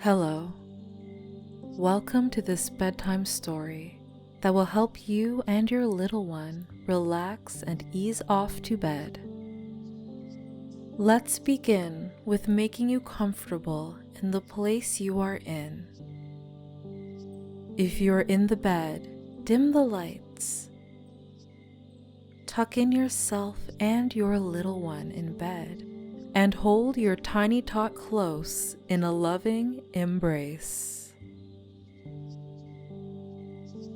Hello. Welcome to this bedtime story that will help you and your little one relax and ease off to bed. Let's begin with making you comfortable in the place you are in. If you're in the bed, dim the lights. Tuck in yourself and your little one in bed and hold your tiny tot close in a loving embrace.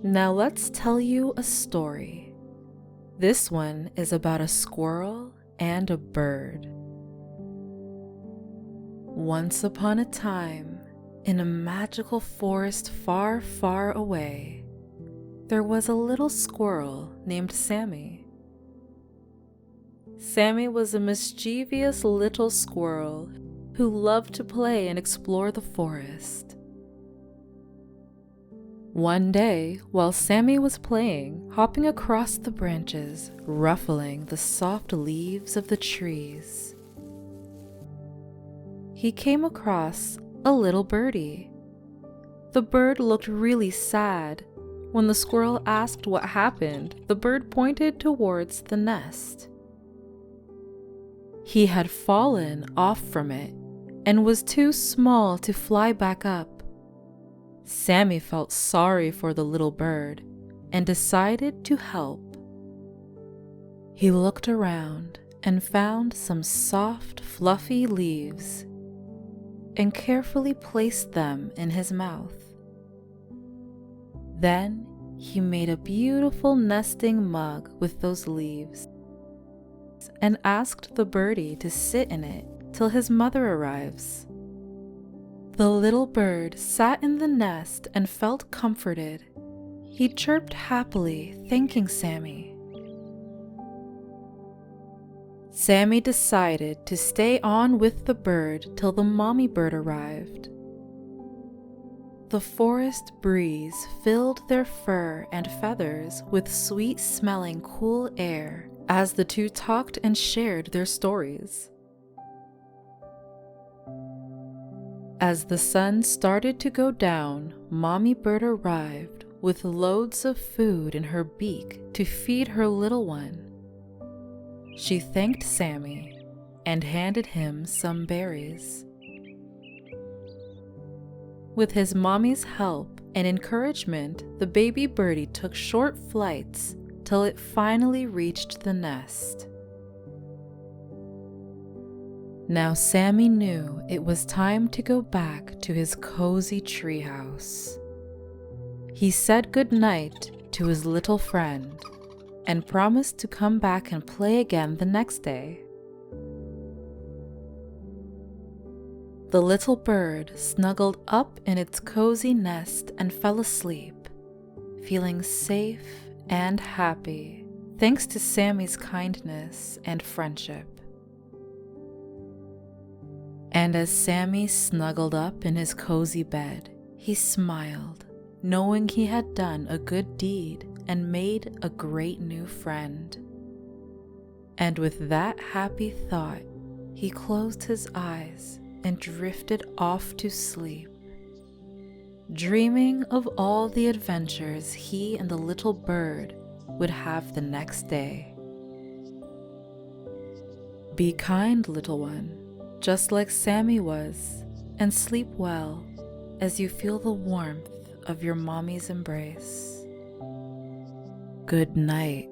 Now let's tell you a story. This one is about a squirrel and a bird. Once upon a time, in a magical forest far, far away, there was a little squirrel named Sammy. Sammy was a mischievous little squirrel who loved to play and explore the forest. One day, while Sammy was playing, hopping across the branches, ruffling the soft leaves of the trees, he came across a little birdie. The bird looked really sad. When the squirrel asked what happened, the bird pointed towards the nest. He had fallen off from it and was too small to fly back up. Sammy felt sorry for the little bird and decided to help. He looked around and found some soft, fluffy leaves and carefully placed them in his mouth. Then he made a beautiful nesting mug with those leaves and asked the birdie to sit in it till his mother arrives. The little bird sat in the nest and felt comforted. He chirped happily, thanking Sammy. Sammy decided to stay on with the bird till the mommy bird arrived. The forest breeze filled their fur and feathers with sweet-smelling cool air as the two talked and shared their stories. As the sun started to go down, Mommy Bird arrived with loads of food in her beak to feed her little one. She thanked Sammy and handed him some berries. With his mommy's help and encouragement, the baby birdie took short flights till it finally reached the nest. Now Sammy knew it was time to go back to his cozy treehouse. He said goodnight to his little friend and promised to come back and play again the next day. The little bird snuggled up in its cozy nest and fell asleep, feeling safe and happy, thanks to Sammy's kindness and friendship. And as Sammy snuggled up in his cozy bed, he smiled, knowing he had done a good deed and made a great new friend. And with that happy thought, he closed his eyes and drifted off to sleep, dreaming of all the adventures he and the little bird would have the next day. Be kind, little one, just like Sammy was, and sleep well as you feel the warmth of your mommy's embrace. Good night.